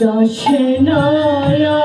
দশনয়া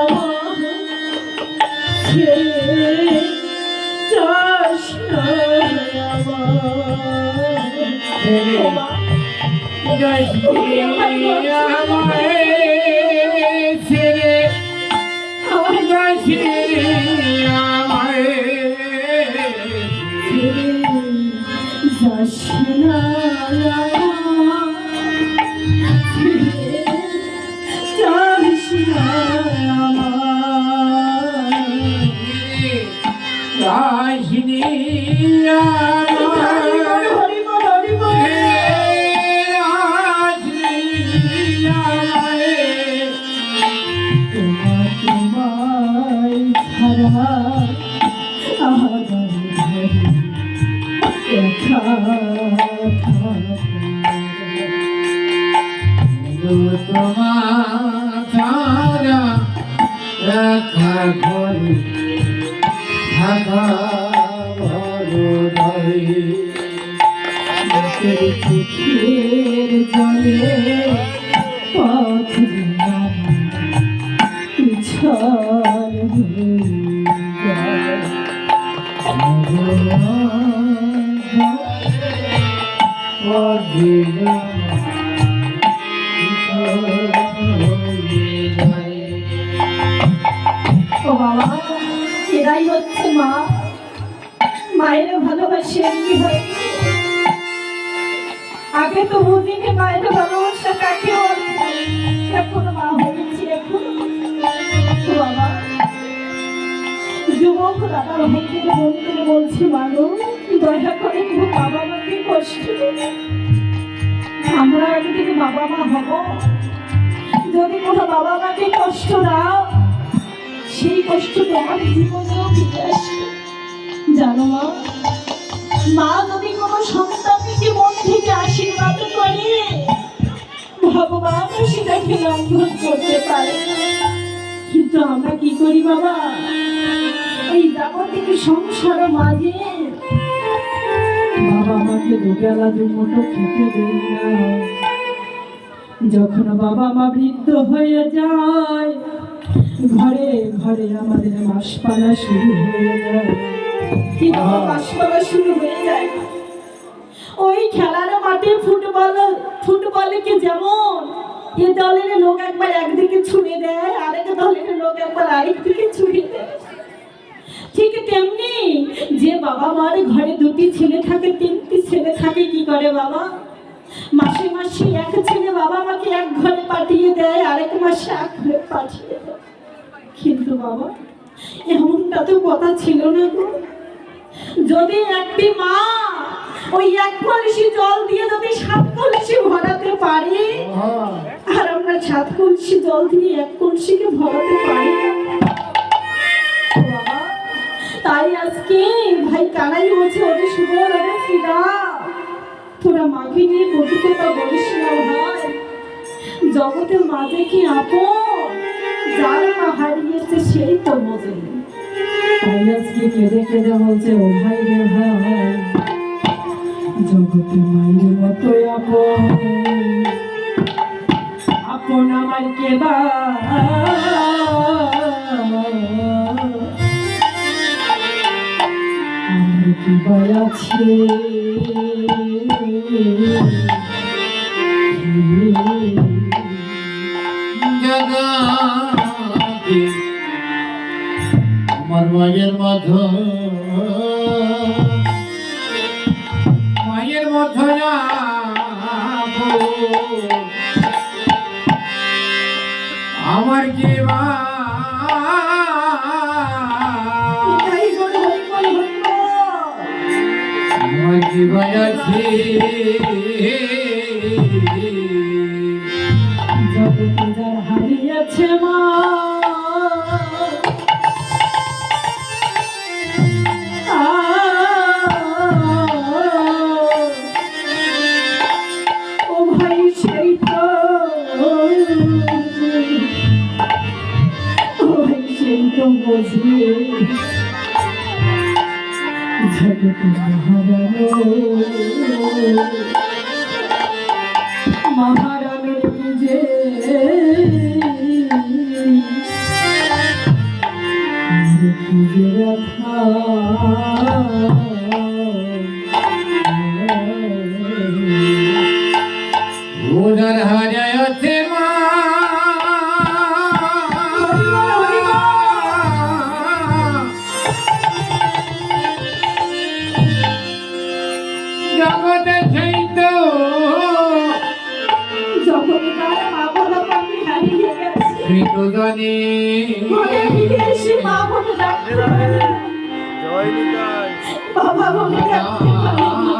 চোখের জলে পথ পিছল ও বাবা, এরাই হচ্ছে মা। মায়ের ভালোবাসে কি হয়? আগে তো বুঝিনি মায়ের ভালোবাসা কাকে বলে, এখন মা হয়েছি। এখন বাবা, যুবক দাদার ভাইকে বন্ধুকে বলছি, মানুষ দয়া করে বাবা মাকে কষ্ট দিন। আমরা আগে থেকে বাবা মা হব, যদি কোনো বাবা মাকে কষ্ট দাও সেই কষ্ট তোমার জীবনেও ফিরে আসবে। জানো মা, মা যদি কোনো সন্তানকে মন থেকে আশীর্বাদ করে ভগবান সেটাকে লঙ্ঘন করতে পারে। কিন্তু আমরা কি করি বাবা, এই জাগতিক সংসার মাঝে বাবা মাকে দুবেলা দুমুঠো খেতে দেয় না। যখন বাবা মা বৃদ্ধ হয়ে যায়, ঘরে ঘরে আমাদের মাসপালা শুরু হয়ে যায়। কিন্তু মাসপালা শুরু হয়ে যায় ওই খেলার মাঠে ফুটবলকে যেমন এ দলের লোক একবার একদিকে ছুড়ে দেয়, আরেক দলের লোক একবার আরেক দিকে ছুড়ে দেয়, ঠিক তেমনি যে বাবা মার ঘরে দুটি ছেলে থাকে, তিনটি ছেলে থাকে, কি করে বাবা, মাসে মাসে এক ছেলে বাবা মাকে এক ঘরে পাঠিয়ে দেয়, আরেক মাসে এক ঘরে পাঠিয়ে দেয়। কিন্তু বাবা, এমনটা তো কথা ছিল না গো। যদি একটি মা ওই এক কলসি জল দিয়ে যদি 7 কলসি ভরাতে পারে, আর আমরা 7 কলসি জল দিয়ে এক কলসিকে ভরাতে পারি না বাবা। তাই আজকে ভাই কানাই বলছে, ওদের সুন্দর শ্রীদা, তোরা মাকে নিয়ে কত কথা বলিস না ভাই। জগতের মাঝে কি আপন, যার মা হারিয়েছে সেই তো বোঝে। তাই আজকে কেঁদে কেঁদে বলছে, ও ভাই রে ভাই, জগতের মায়ের মতো আপন আপন আমার কেবা আমার কেবা আছে। আমার মায়ের মতো আমার কি আমার কি ভাই আছে। জগতে যার হারিয়েছে মা, মহারানী যে যে ব্যথা উদার হাজায়তে মা জগতে সেই তো জগতে কার মা বলো আমি হারিয়ে গেছি মৃত্যু জনে ঘরে ফিরে এসে মা বলে ডাকতে পারে না। বাবা বলে ডাকতে পারে না।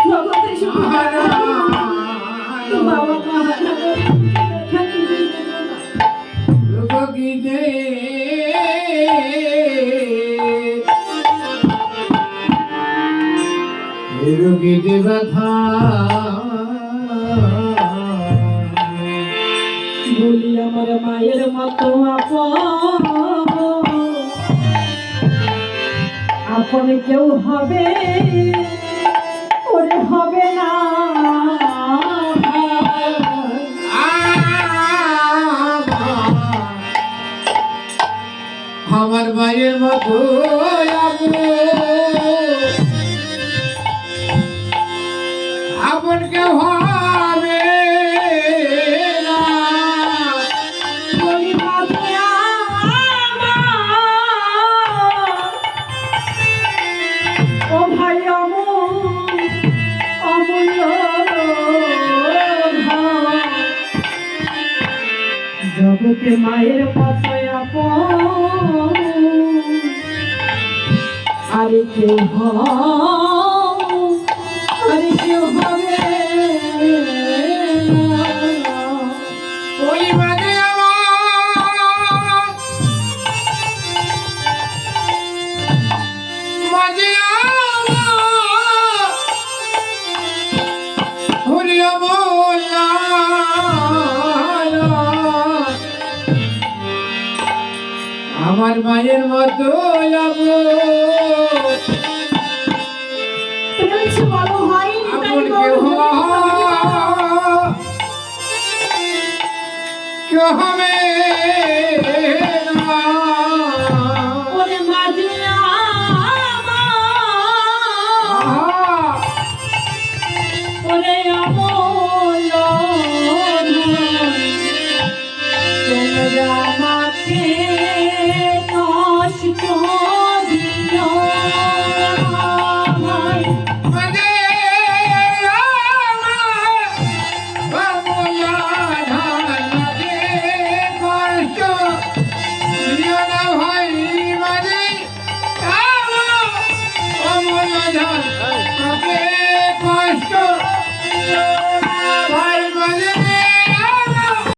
জগতে শুধু বাবা মা হারানো ব্যথা কিছুই পেল না। রোগীতে রোগীতে ব্যথা বলি আমার মায়ের মতো আপন কেউ হবে ওরে হবে না আমার মায়ের মতো আপন কেউ হবে না। বলি মাঝে ও ভাই অমূল্য জগতে মায়ের মতো আপন আরে কেউ আরে কেউ হবে না। ওই বাদে আমার মাঝে হরিয়া মোল্লা আমার মায়ের মতো তুমি কিছু বলো হয়নি তাই আপন কেউ বলো। হবে